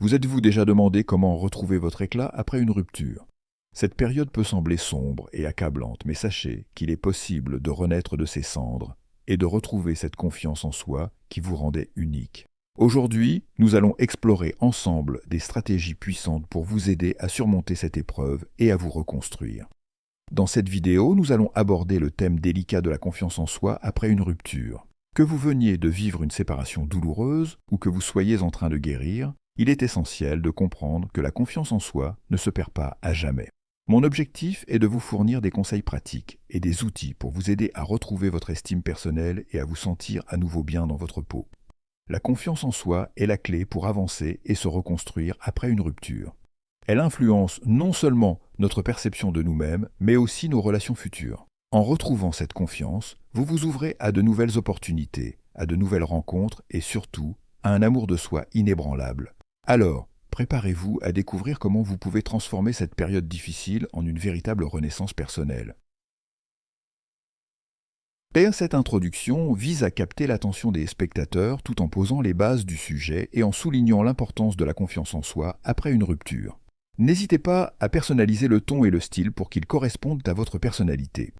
Vous êtes-vous déjà demandé comment retrouver votre éclat après une rupture? Cette période peut sembler sombre et accablante, mais sachez qu'il est possible de renaître de ces cendres et de retrouver cette confiance en soi qui vous rendait unique. Aujourd'hui, nous allons explorer ensemble des stratégies puissantes pour vous aider à surmonter cette épreuve et à vous reconstruire. Dans cette vidéo, nous allons aborder le thème délicat de la confiance en soi après une rupture. Que vous veniez de vivre une séparation douloureuse ou que vous soyez en train de guérir, il est essentiel de comprendre que la confiance en soi ne se perd pas à jamais. Mon objectif est de vous fournir des conseils pratiques et des outils pour vous aider à retrouver votre estime personnelle et à vous sentir à nouveau bien dans votre peau. La confiance en soi est la clé pour avancer et se reconstruire après une rupture. Elle influence non seulement notre perception de nous-mêmes, mais aussi nos relations futures. En retrouvant cette confiance, vous vous ouvrez à de nouvelles opportunités, à de nouvelles rencontres et surtout à un amour de soi inébranlable. Alors, préparez-vous à découvrir comment vous pouvez transformer cette période difficile en une véritable renaissance personnelle. Cette introduction vise à capter l'attention des spectateurs tout en posant les bases du sujet et en soulignant l'importance de la confiance en soi après une rupture. N'hésitez pas à personnaliser le ton et le style pour qu'ils correspondent à votre personnalité.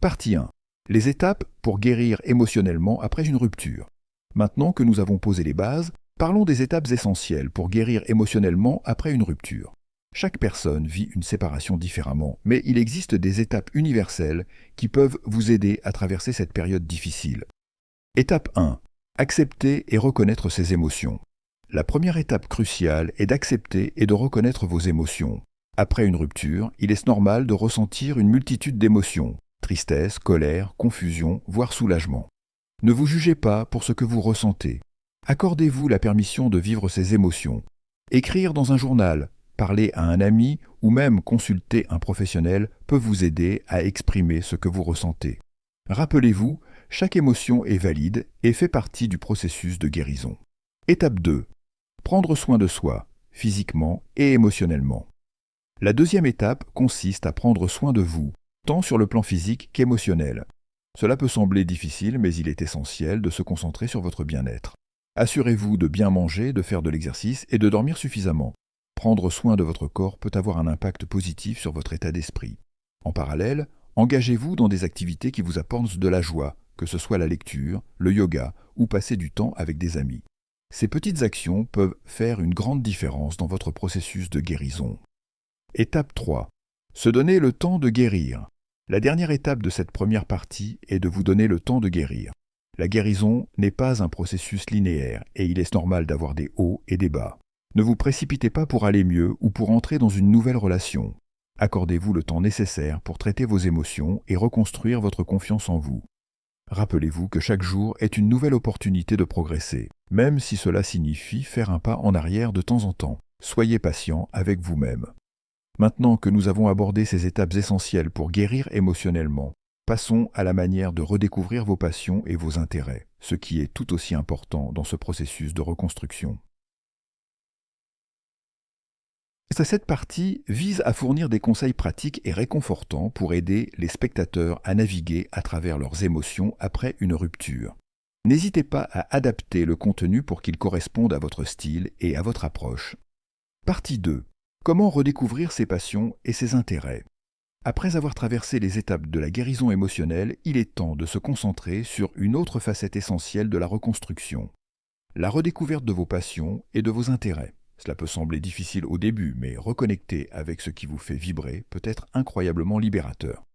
Partie 1. Les étapes pour guérir émotionnellement après une rupture. Maintenant que nous avons posé les bases, parlons des étapes essentielles pour guérir émotionnellement après une rupture. Chaque personne vit une séparation différemment, mais il existe des étapes universelles qui peuvent vous aider à traverser cette période difficile. Étape 1. Accepter et reconnaître ses émotions. La première étape cruciale est d'accepter et de reconnaître vos émotions. Après une rupture, il est normal de ressentir une multitude d'émotions, tristesse, colère, confusion, voire soulagement. Ne vous jugez pas pour ce que vous ressentez. Accordez-vous la permission de vivre ces émotions. Écrire dans un journal, parler à un ami ou même consulter un professionnel peut vous aider à exprimer ce que vous ressentez. Rappelez-vous, chaque émotion est valide et fait partie du processus de guérison. Étape 2. Prendre soin de soi, physiquement et émotionnellement. La deuxième étape consiste à prendre soin de vous, tant sur le plan physique qu'émotionnel. Cela peut sembler difficile, mais il est essentiel de se concentrer sur votre bien-être. Assurez-vous de bien manger, de faire de l'exercice et de dormir suffisamment. Prendre soin de votre corps peut avoir un impact positif sur votre état d'esprit. En parallèle, engagez-vous dans des activités qui vous apportent de la joie, que ce soit la lecture, le yoga ou passer du temps avec des amis. Ces petites actions peuvent faire une grande différence dans votre processus de guérison. Étape 3. Se donner le temps de guérir. La dernière étape de cette première partie est de vous donner le temps de guérir. La guérison n'est pas un processus linéaire et il est normal d'avoir des hauts et des bas. Ne vous précipitez pas pour aller mieux ou pour entrer dans une nouvelle relation. Accordez-vous le temps nécessaire pour traiter vos émotions et reconstruire votre confiance en vous. Rappelez-vous que chaque jour est une nouvelle opportunité de progresser, même si cela signifie faire un pas en arrière de temps en temps. Soyez patient avec vous-même. Maintenant que nous avons abordé ces étapes essentielles pour guérir émotionnellement, passons à la manière de redécouvrir vos passions et vos intérêts, ce qui est tout aussi important dans ce processus de reconstruction. Cette partie vise à fournir des conseils pratiques et réconfortants pour aider les spectateurs à naviguer à travers leurs émotions après une rupture. N'hésitez pas à adapter le contenu pour qu'il corresponde à votre style et à votre approche. Partie 2. Comment redécouvrir ses passions et ses intérêts? Après avoir traversé les étapes de la guérison émotionnelle, il est temps de se concentrer sur une autre facette essentielle de la reconstruction. La redécouverte de vos passions et de vos intérêts. Cela peut sembler difficile au début, mais reconnecter avec ce qui vous fait vibrer peut être incroyablement libérateur.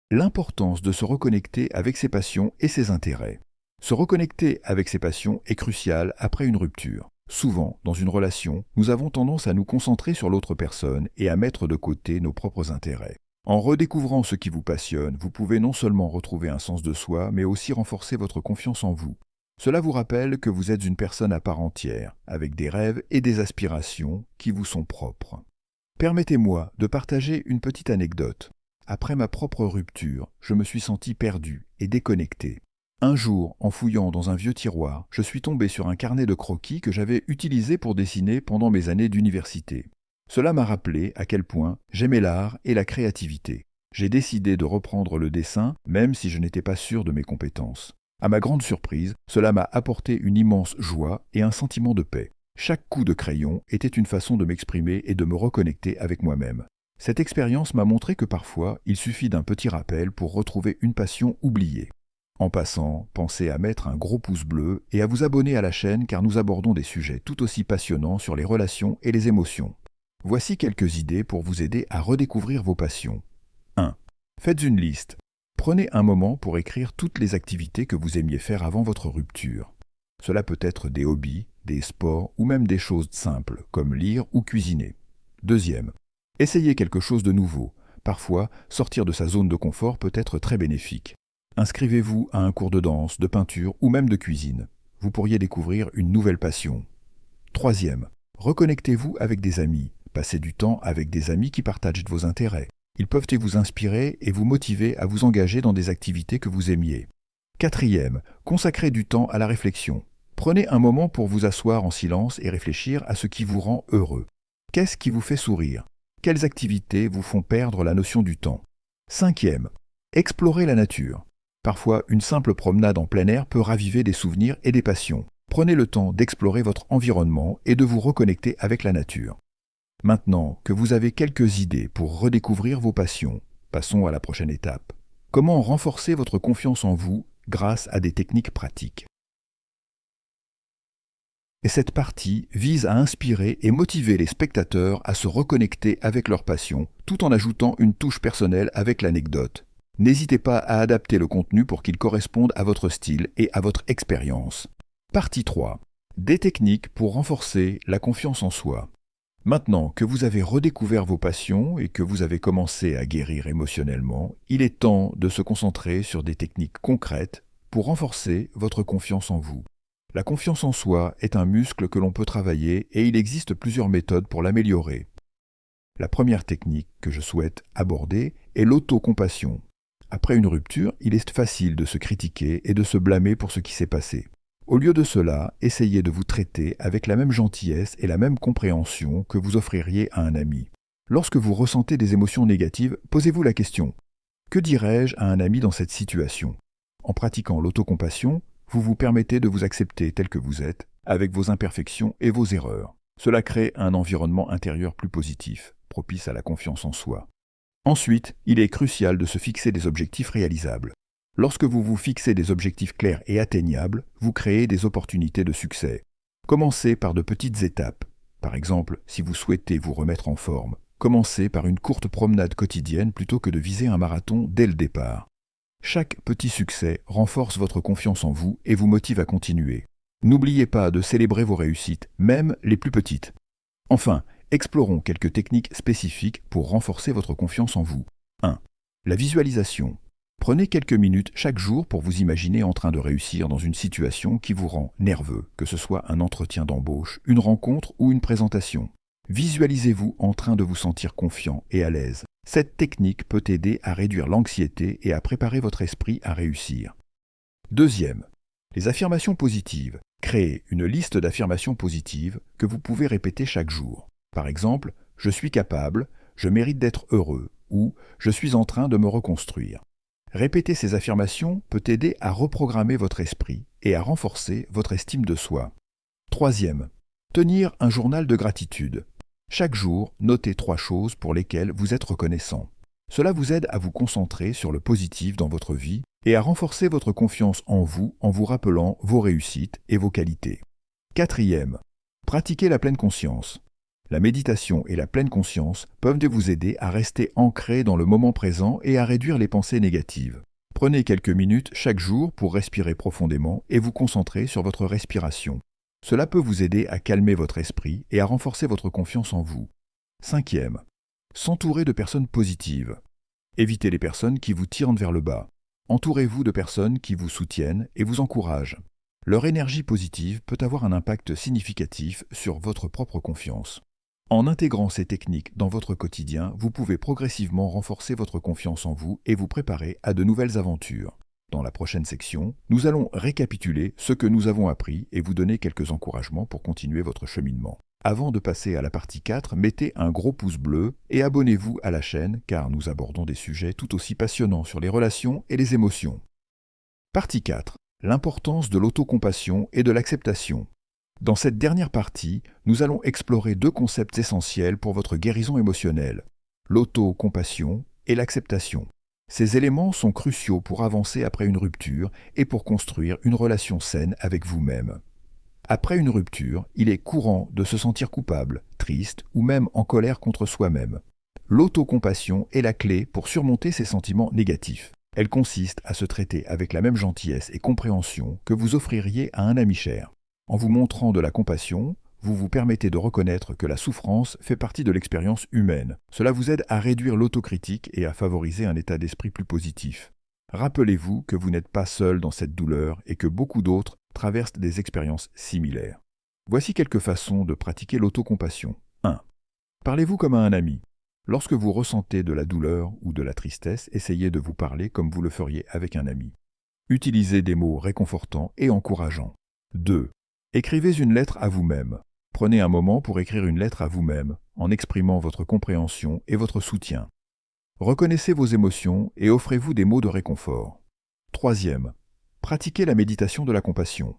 L'importance de se reconnecter avec ses passions et ses intérêts. Se reconnecter avec ses passions est crucial après une rupture. Souvent, dans une relation, nous avons tendance à nous concentrer sur l'autre personne et à mettre de côté nos propres intérêts. En redécouvrant ce qui vous passionne, vous pouvez non seulement retrouver un sens de soi, mais aussi renforcer votre confiance en vous. Cela vous rappelle que vous êtes une personne à part entière, avec des rêves et des aspirations qui vous sont propres. Permettez-moi de partager une petite anecdote. Après ma propre rupture, je me suis senti perdu et déconnecté. Un jour, en fouillant dans un vieux tiroir, je suis tombé sur un carnet de croquis que j'avais utilisé pour dessiner pendant mes années d'université. Cela m'a rappelé à quel point j'aimais l'art et la créativité. J'ai décidé de reprendre le dessin, même si je n'étais pas sûr de mes compétences. À ma grande surprise, cela m'a apporté une immense joie et un sentiment de paix. Chaque coup de crayon était une façon de m'exprimer et de me reconnecter avec moi-même. Cette expérience m'a montré que parfois, il suffit d'un petit rappel pour retrouver une passion oubliée. En passant, pensez à mettre un gros pouce bleu et à vous abonner à la chaîne car nous abordons des sujets tout aussi passionnants sur les relations et les émotions. Voici quelques idées pour vous aider à redécouvrir vos passions. 1. Faites une liste. Prenez un moment pour écrire toutes les activités que vous aimiez faire avant votre rupture. Cela peut être des hobbies, des sports ou même des choses simples comme lire ou cuisiner. 2. Essayez quelque chose de nouveau. Parfois, sortir de sa zone de confort peut être très bénéfique. Inscrivez-vous à un cours de danse, de peinture ou même de cuisine. Vous pourriez découvrir une nouvelle passion. 3. Reconnectez-vous avec des amis. Passez du temps avec des amis qui partagent vos intérêts. Ils peuvent vous inspirer et vous motiver à vous engager dans des activités que vous aimiez. 4. Consacrez du temps à la réflexion. Prenez un moment pour vous asseoir en silence et réfléchir à ce qui vous rend heureux. Qu'est-ce qui vous fait sourire? Quelles activités vous font perdre la notion du temps? 5. Explorez la nature. Parfois, une simple promenade en plein air peut raviver des souvenirs et des passions. Prenez le temps d'explorer votre environnement et de vous reconnecter avec la nature. Maintenant que vous avez quelques idées pour redécouvrir vos passions, passons à la prochaine étape. Comment renforcer votre confiance en vous grâce à des techniques pratiques? Et cette partie vise à inspirer et motiver les spectateurs à se reconnecter avec leur passion, tout en ajoutant une touche personnelle avec l'anecdote. N'hésitez pas à adapter le contenu pour qu'il corresponde à votre style et à votre expérience. Partie 3. Des techniques pour renforcer la confiance en soi. Maintenant que vous avez redécouvert vos passions et que vous avez commencé à guérir émotionnellement, il est temps de se concentrer sur des techniques concrètes pour renforcer votre confiance en vous. La confiance en soi est un muscle que l'on peut travailler et il existe plusieurs méthodes pour l'améliorer. La première technique que je souhaite aborder est l'autocompassion. Après une rupture, il est facile de se critiquer et de se blâmer pour ce qui s'est passé. Au lieu de cela, essayez de vous traiter avec la même gentillesse et la même compréhension que vous offririez à un ami. Lorsque vous ressentez des émotions négatives, posez-vous la question: que dirais-je à un ami dans cette situation? En pratiquant l'autocompassion, vous vous permettez de vous accepter tel que vous êtes, avec vos imperfections et vos erreurs. Cela crée un environnement intérieur plus positif, propice à la confiance en soi. Ensuite, il est crucial de se fixer des objectifs réalisables. Lorsque vous vous fixez des objectifs clairs et atteignables, vous créez des opportunités de succès. Commencez par de petites étapes. Par exemple, si vous souhaitez vous remettre en forme, commencez par une courte promenade quotidienne plutôt que de viser un marathon dès le départ. Chaque petit succès renforce votre confiance en vous et vous motive à continuer. N'oubliez pas de célébrer vos réussites, même les plus petites. Enfin, explorons quelques techniques spécifiques pour renforcer votre confiance en vous. 1. La visualisation. Prenez quelques minutes chaque jour pour vous imaginer en train de réussir dans une situation qui vous rend nerveux, que ce soit un entretien d'embauche, une rencontre ou une présentation. Visualisez-vous en train de vous sentir confiant et à l'aise. Cette technique peut aider à réduire l'anxiété et à préparer votre esprit à réussir. 2. Les affirmations positives. Créez une liste d'affirmations positives que vous pouvez répéter chaque jour. Par exemple, « Je suis capable »,« Je mérite d'être heureux » ou « Je suis en train de me reconstruire ». Répéter ces affirmations peut aider à reprogrammer votre esprit et à renforcer votre estime de soi. 3. Tenir un journal de gratitude. Chaque jour, notez 3 choses pour lesquelles vous êtes reconnaissant. Cela vous aide à vous concentrer sur le positif dans votre vie et à renforcer votre confiance en vous rappelant vos réussites et vos qualités. 4. Pratiquez la pleine conscience. La méditation et la pleine conscience peuvent vous aider à rester ancré dans le moment présent et à réduire les pensées négatives. Prenez quelques minutes chaque jour pour respirer profondément et vous concentrer sur votre respiration. Cela peut vous aider à calmer votre esprit et à renforcer votre confiance en vous. 5. S'entourer de personnes positives. Évitez les personnes qui vous tirent vers le bas. Entourez-vous de personnes qui vous soutiennent et vous encouragent. Leur énergie positive peut avoir un impact significatif sur votre propre confiance. En intégrant ces techniques dans votre quotidien, vous pouvez progressivement renforcer votre confiance en vous et vous préparer à de nouvelles aventures. Dans la prochaine section, nous allons récapituler ce que nous avons appris et vous donner quelques encouragements pour continuer votre cheminement. Avant de passer à la partie 4, mettez un gros pouce bleu et abonnez-vous à la chaîne car nous abordons des sujets tout aussi passionnants sur les relations et les émotions. Partie 4. L'importance de l'autocompassion et de l'acceptation. Dans cette dernière partie, nous allons explorer deux concepts essentiels pour votre guérison émotionnelle, l'auto-compassion et l'acceptation. Ces éléments sont cruciaux pour avancer après une rupture et pour construire une relation saine avec vous-même. Après une rupture, il est courant de se sentir coupable, triste ou même en colère contre soi-même. L'autocompassion est la clé pour surmonter ces sentiments négatifs. Elle consiste à se traiter avec la même gentillesse et compréhension que vous offririez à un ami cher. En vous montrant de la compassion, vous vous permettez de reconnaître que la souffrance fait partie de l'expérience humaine. Cela vous aide à réduire l'autocritique et à favoriser un état d'esprit plus positif. Rappelez-vous que vous n'êtes pas seul dans cette douleur et que beaucoup d'autres traversent des expériences similaires. Voici quelques façons de pratiquer l'autocompassion. 1. Parlez-vous comme à un ami. Lorsque vous ressentez de la douleur ou de la tristesse, essayez de vous parler comme vous le feriez avec un ami. Utilisez des mots réconfortants et encourageants. 2. Écrivez une lettre à vous-même. Prenez un moment pour écrire une lettre à vous-même, en exprimant votre compréhension et votre soutien. Reconnaissez vos émotions et offrez-vous des mots de réconfort. 3. Pratiquez la méditation de la compassion.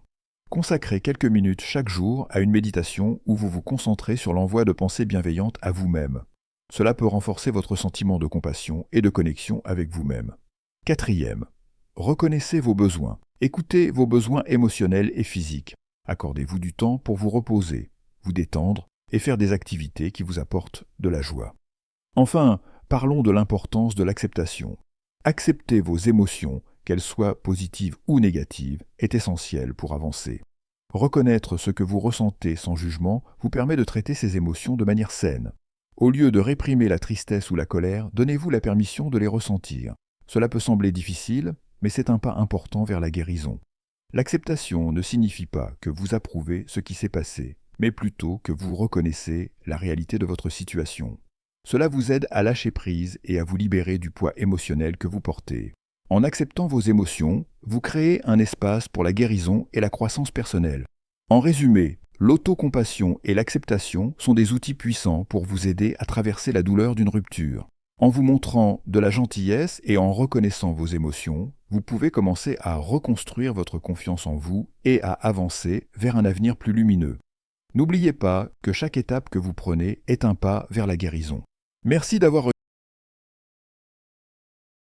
Consacrez quelques minutes chaque jour à une méditation où vous vous concentrez sur l'envoi de pensées bienveillantes à vous-même. Cela peut renforcer votre sentiment de compassion et de connexion avec vous-même. 4. Reconnaissez vos besoins. Écoutez vos besoins émotionnels et physiques. Accordez-vous du temps pour vous reposer, vous détendre et faire des activités qui vous apportent de la joie. Enfin, parlons de l'importance de l'acceptation. Accepter vos émotions, qu'elles soient positives ou négatives, est essentiel pour avancer. Reconnaître ce que vous ressentez sans jugement vous permet de traiter ces émotions de manière saine. Au lieu de réprimer la tristesse ou la colère, donnez-vous la permission de les ressentir. Cela peut sembler difficile, mais c'est un pas important vers la guérison. L'acceptation ne signifie pas que vous approuvez ce qui s'est passé, mais plutôt que vous reconnaissez la réalité de votre situation. Cela vous aide à lâcher prise et à vous libérer du poids émotionnel que vous portez. En acceptant vos émotions, vous créez un espace pour la guérison et la croissance personnelle. En résumé, l'autocompassion et l'acceptation sont des outils puissants pour vous aider à traverser la douleur d'une rupture. En vous montrant de la gentillesse et en reconnaissant vos émotions, vous pouvez commencer à reconstruire votre confiance en vous et à avancer vers un avenir plus lumineux. N'oubliez pas que chaque étape que vous prenez est un pas vers la guérison. Merci d'avoir